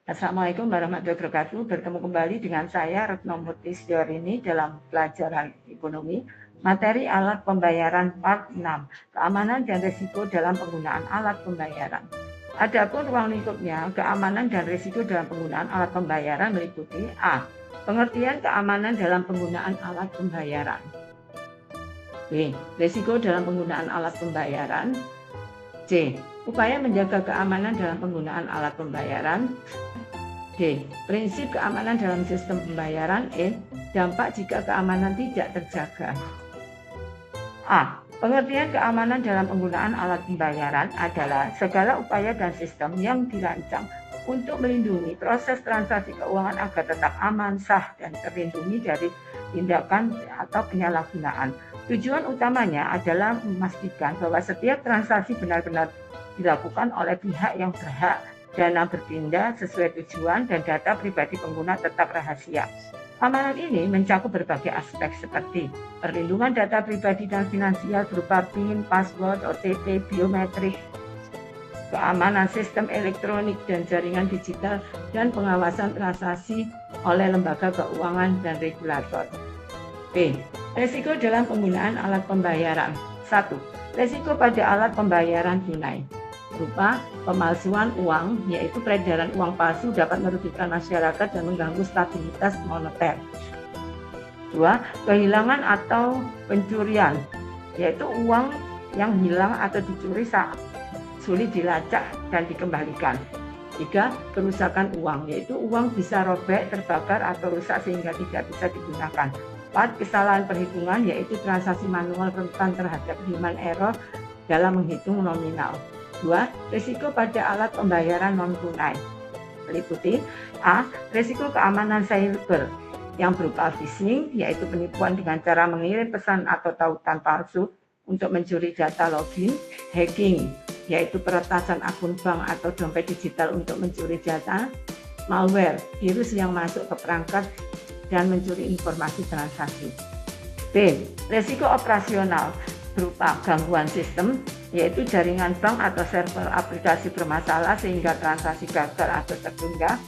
Assalamualaikum warahmatullahi wabarakatuh. Bertemu kembali dengan saya Retno Murti Siorini dalam pelajaran ekonomi materi alat pembayaran part 6, keamanan dan risiko dalam penggunaan alat pembayaran. Adapun ruang lingkupnya, keamanan dan risiko dalam penggunaan alat pembayaran meliputi A. Pengertian keamanan dalam penggunaan alat pembayaran. B. Risiko dalam penggunaan alat pembayaran. C. Upaya menjaga keamanan dalam penggunaan alat pembayaran. D. Prinsip keamanan dalam sistem pembayaran. E. Dampak jika keamanan tidak terjaga. A. Pengertian keamanan dalam penggunaan alat pembayaran adalah segala upaya dan sistem yang dirancang untuk melindungi proses transaksi keuangan agar tetap aman, sah, dan terlindungi dari tindakan atau penyalahgunaan. Tujuan utamanya adalah memastikan bahwa setiap transaksi benar-benar dilakukan oleh pihak yang berhak, dana berpindah sesuai tujuan, dan data pribadi pengguna tetap rahasia. Keamanan ini mencakup berbagai aspek seperti perlindungan data pribadi dan finansial berupa PIN, password, OTP, biometrik, keamanan sistem elektronik dan jaringan digital, dan pengawasan transaksi oleh lembaga keuangan dan regulator. B. Risiko dalam penggunaan alat pembayaran. 1. Risiko pada alat pembayaran tunai berupa pemalsuan uang, yaitu peredaran uang palsu dapat merugikan masyarakat dan mengganggu stabilitas moneter. 2. Kehilangan atau pencurian, yaitu uang yang hilang atau dicuri saat sulit dilacak dan dikembalikan. 3. Kerusakan uang, yaitu uang bisa robek, terbakar, atau rusak sehingga tidak bisa digunakan. 4. Kesalahan perhitungan, yaitu transaksi manual rentan terhadap human error dalam menghitung nominal. 2. Risiko pada alat pembayaran non-tunai meliputi A. Risiko keamanan cyber yang berupa phishing, yaitu penipuan dengan cara mengirim pesan atau tautan palsu untuk mencuri data login. Hacking, yaitu peretasan akun bank atau dompet digital untuk mencuri data. Malware, virus yang masuk ke perangkat dan mencuri informasi transaksi. B. Risiko operasional berupa gangguan sistem, yaitu jaringan bank atau server aplikasi bermasalah sehingga transaksi gagal atau tertunda.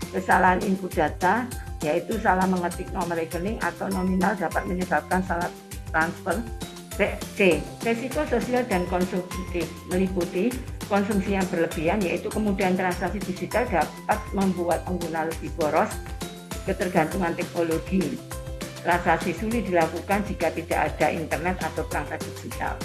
Kesalahan input data, yaitu salah mengetik nomor rekening atau nominal dapat menyebabkan salah transfer. C. Risiko sosial dan konsumtif meliputi konsumsi yang berlebihan, yaitu kemudahan transaksi digital dapat membuat pengguna lebih boros. Ketergantungan teknologi, transaksi sulit dilakukan jika tidak ada internet atau perangkat digital.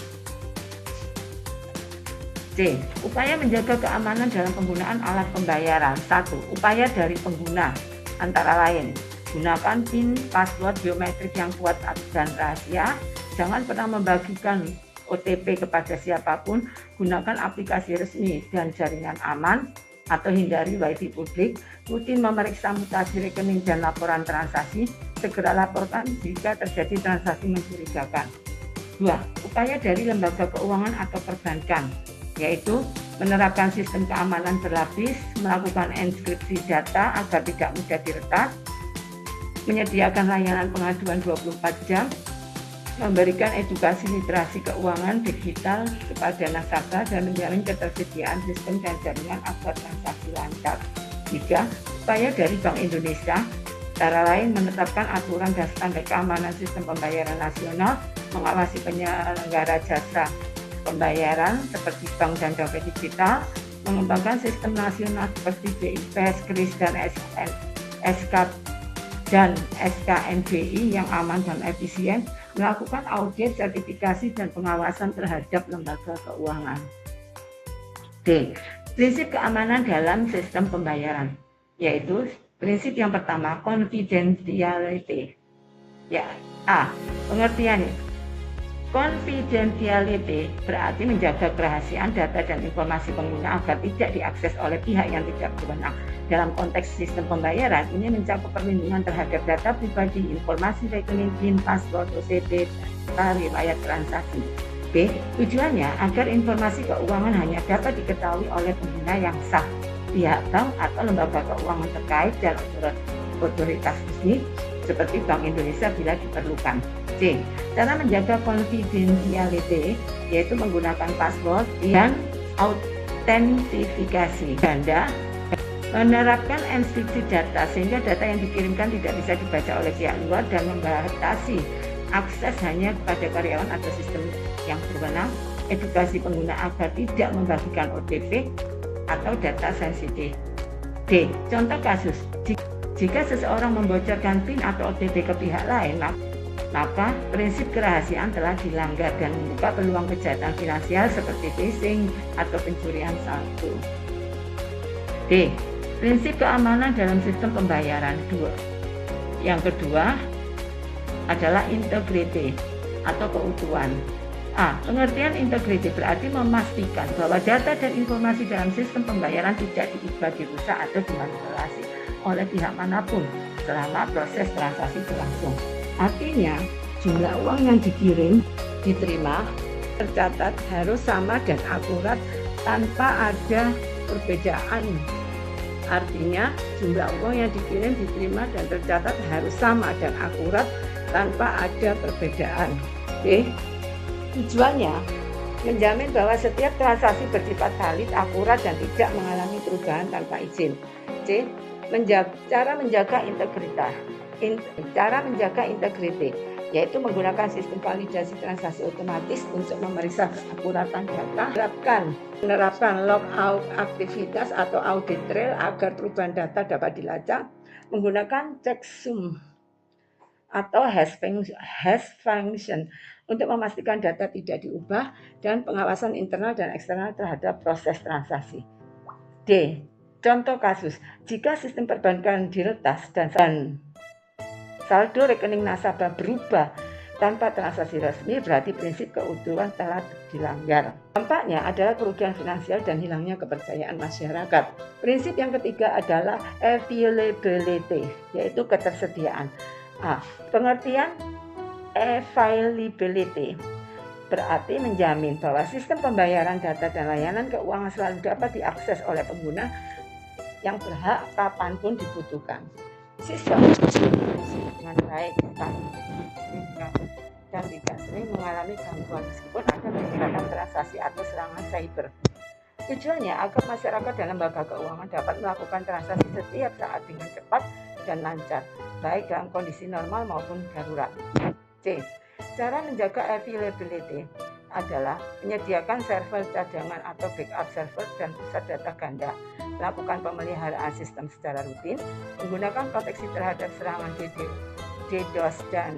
C. Upaya menjaga keamanan dalam penggunaan alat pembayaran. 1. Upaya dari pengguna antara lain gunakan PIN, password, biometrik yang kuat dan rahasia. Jangan pernah membagikan OTP kepada siapapun. Gunakan aplikasi resmi dan jaringan aman atau hindari wifi publik. Rutin memeriksa mutasi rekening dan laporan transaksi. Segera laporkan jika terjadi transaksi mencurigakan. 2. Upaya dari lembaga keuangan atau perbankan, yaitu menerapkan sistem keamanan berlapis, melakukan enkripsi data agar tidak mudah diretas, menyediakan layanan pengaduan 24 jam, memberikan edukasi literasi keuangan digital kepada nasabah, dan menjamin ketersediaan sistem dan jaringan agar transaksi lancar. 3. Upaya dari Bank Indonesia, antara lain menetapkan aturan dan standar keamanan sistem pembayaran nasional, mengawasi penyelenggara jasa pembayaran seperti bank dan dompet digital, mengembangkan sistem nasional seperti BIPES, KRIS, dan SKNBI yang aman dan efisien, melakukan audit, sertifikasi, dan pengawasan terhadap lembaga keuangan. D. Prinsip keamanan dalam sistem pembayaran, yaitu prinsip yang pertama, confidentiality. Ya, A. Pengertiannya, confidentiality berarti menjaga kerahasiaan data dan informasi pengguna agar tidak diakses oleh pihak yang tidak berwenang. Dalam konteks sistem pembayaran, ini mencakup perlindungan terhadap data pribadi, informasi rekening, PIN, password, OTP, dan riwayat transaksi. B. Tujuannya agar informasi keuangan hanya dapat diketahui oleh pengguna yang sah, pihak bank atau lembaga keuangan terkait, dan otoritas resmi seperti Bank Indonesia bila diperlukan. C. Cara menjaga confidentiality, yaitu menggunakan password dan autentifikasi ganda, Menerapkan enkripsi data sehingga data yang dikirimkan tidak bisa dibaca oleh pihak luar dan membatasi akses hanya kepada karyawan atau sistem yang berwenang. Edukasi pengguna agar tidak membagikan OTP atau data sensitif. D. Contoh kasus, jika seseorang membocorkan PIN atau OTP ke pihak lain, maka prinsip kerahasiaan telah dilanggar dan membuka peluang kejahatan finansial seperti phishing atau pencurian saldo. D. Prinsip keamanan dalam sistem pembayaran. Yang kedua adalah integriti atau keutuhan. A. Pengertian integriti berarti memastikan bahwa data dan informasi dalam sistem pembayaran tidak diubah, dirusak atau dimanipulasi oleh pihak manapun selama proses transaksi berlangsung. Artinya, jumlah uang yang dikirim, diterima, tercatat harus sama dan akurat tanpa ada perbedaan. Artinya, jumlah uang yang dikirim, diterima, dan tercatat harus sama dan akurat tanpa ada perbedaan. B. Tujuannya menjamin bahwa setiap transaksi bersifat valid, akurat, dan tidak mengalami perubahan tanpa izin. C. Cara menjaga integritas. Cara menjaga integriti yaitu menggunakan sistem validasi transaksi otomatis untuk memeriksa keakuratan data, menerapkan logout aktivitas atau audit trail agar perubahan data dapat dilacak, menggunakan checksum atau hash function untuk memastikan data tidak diubah, dan pengawasan internal dan eksternal terhadap proses transaksi. D. Contoh kasus, jika sistem perbankan diretas dan saldo rekening nasabah berubah tanpa transaksi resmi, berarti prinsip keutuhan telah dilanggar. Dampaknya adalah kerugian finansial dan hilangnya kepercayaan masyarakat. Prinsip yang ketiga adalah availability, yaitu ketersediaan. A. Pengertian availability berarti menjamin bahwa sistem pembayaran, data, dan layanan keuangan selalu dapat diakses oleh pengguna yang berhak kapanpun dibutuhkan. Sistem dengan baik dan tidak sering mengalami gangguan meskipun ada peningkatan transaksi atau serangan cyber. Tujuannya agar masyarakat dan lembaga keuangan dapat melakukan transaksi setiap saat dengan cepat dan lancar, baik dalam kondisi normal maupun darurat. C. Cara menjaga availability adalah menyediakan server cadangan atau backup server dan pusat data ganda, melakukan pemeliharaan sistem secara rutin, menggunakan proteksi terhadap serangan DDoS dan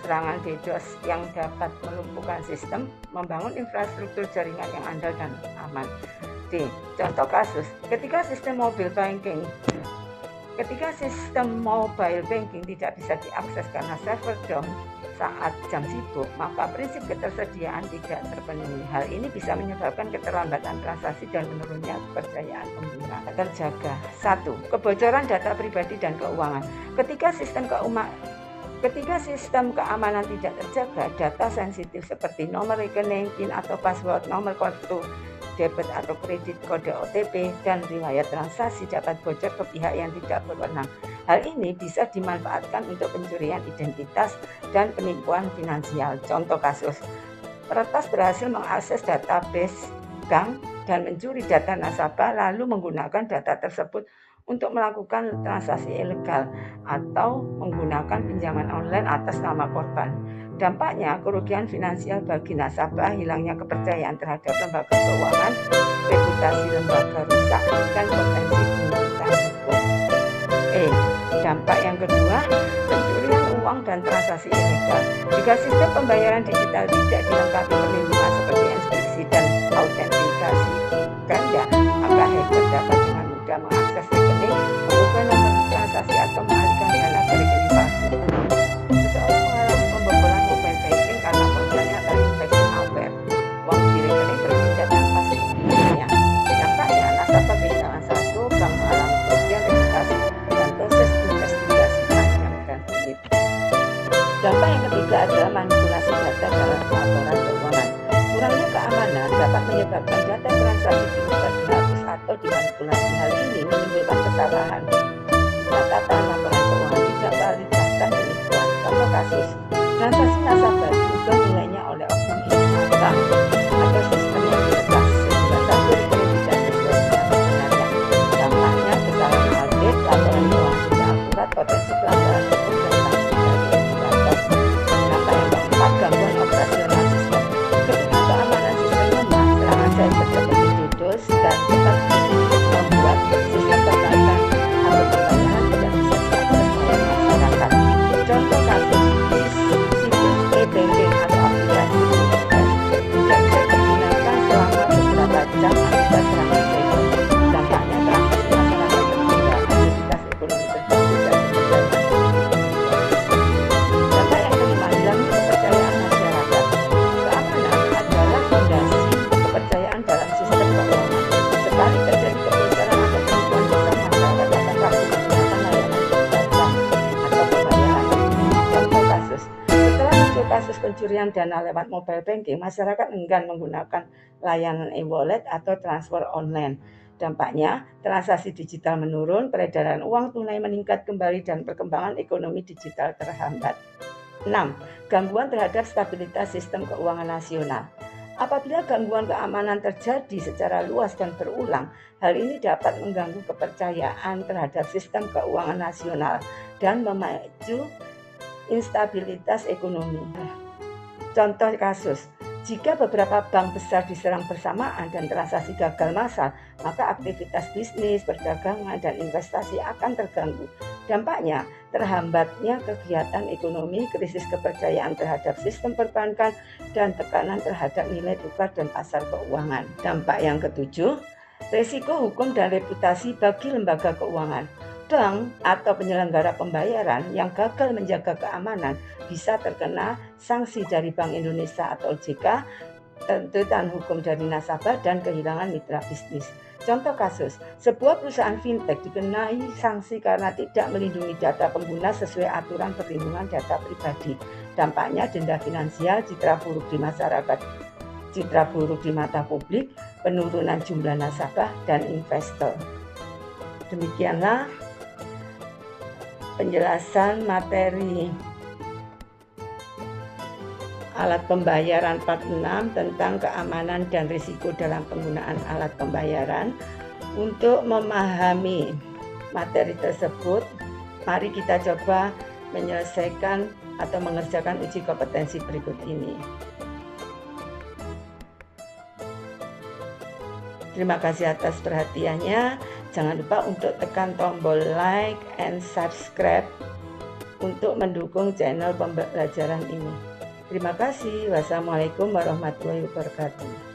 serangan DDoS yang dapat melumpuhkan sistem, membangun infrastruktur jaringan yang andal dan aman. D. Contoh kasus, ketika sistem mobile banking tidak bisa diakses karena server down saat jam sibuk, maka prinsip ketersediaan tidak terpenuhi. Hal ini bisa menyebabkan keterlambatan transaksi dan menurunnya kepercayaan pengguna. Terjaga. 1. Kebocoran data pribadi dan keuangan. Ketika sistem keamanan tidak terjaga, data sensitif seperti nomor rekening, PIN atau password, nomor kartu debit atau kredit, kode OTP, dan riwayat transaksi dapat bocor ke pihak yang tidak berwenang. Hal ini bisa dimanfaatkan untuk pencurian identitas dan penipuan finansial. Contoh kasus, peretas berhasil mengakses database bank dan mencuri data nasabah lalu menggunakan data tersebut untuk melakukan transaksi ilegal atau menggunakan pinjaman online atas nama korban. Dampaknya kerugian finansial bagi nasabah, hilangnya kepercayaan terhadap lembaga keuangan, reputasi lembaga rusak, dan potensi penundaan hukum. Dampak yang kedua, pencurian uang dan transaksi ilegal. Jika sistem pembayaran digital tidak dilengkapi perlindungan seperti enkripsi dan autentikasi ganda, maka hacker dapat dengan mudah mengakses rekening, mengubah nomor transaksi atau mengalihkan dana ke rekening palsu. Seseorang mengalami pembobolan mobile banking karena ponselnya terinfeksi malware. Uang di rekening berpindah tanpa sebelumnya. Dampaknya nasabah kehilangan saldo, bank mengalami kerugian reputasi dan proses investigasi panjang dan sulit. Dampak yang ketiga adalah manipulasi data dalam laporan keuangan. Kurangnya keamanan dapat menyebabkan data transaksi diubah, dihapus atau dimanipulasi. Hal ini menimbulkan kesalahan. Catatan laporan keuangan tidak valid bahkan penipuan. Contoh kasus, transaksi nasabah diubah nilainya oleh oknum insider atau sistem yang diretas sehingga saldo rekening tidak sesuai dengan sebenarnya. pencurian dana lewat mobile banking, masyarakat enggan menggunakan layanan e-wallet atau transfer online. Dampaknya, transaksi digital menurun, peredaran uang tunai meningkat kembali, dan perkembangan ekonomi digital terhambat. 6. Gangguan terhadap stabilitas sistem keuangan nasional. Apabila gangguan keamanan terjadi secara luas dan berulang, hal ini dapat mengganggu kepercayaan terhadap sistem keuangan nasional dan memicu instabilitas ekonomi. Contoh kasus, jika beberapa bank besar diserang bersamaan dan transaksi gagal massal, maka aktivitas bisnis, perdagangan, dan investasi akan terganggu. Dampaknya, terhambatnya kegiatan ekonomi, krisis kepercayaan terhadap sistem perbankan, dan tekanan terhadap nilai tukar dan pasar keuangan. Dampak yang ketujuh, risiko hukum dan reputasi bagi lembaga keuangan. Bank atau penyelenggara pembayaran yang gagal menjaga keamanan bisa terkena sanksi dari Bank Indonesia atau OJK, tuntutan hukum dari nasabah, dan kehilangan mitra bisnis. Contoh kasus, sebuah perusahaan fintech dikenai sanksi karena tidak melindungi data pengguna sesuai aturan perlindungan data pribadi. Dampaknya denda finansial, citra buruk di masyarakat, citra buruk di mata publik, penurunan jumlah nasabah dan investor. Demikianlah penjelasan materi alat pembayaran part 6 tentang keamanan dan risiko dalam penggunaan alat pembayaran. Untuk memahami materi tersebut, mari kita coba menyelesaikan atau mengerjakan uji kompetensi berikut ini. Terima kasih atas perhatiannya. Jangan lupa untuk tekan tombol like and subscribe untuk mendukung channel pembelajaran ini. Terima kasih. Wassalamualaikum warahmatullahi wabarakatuh.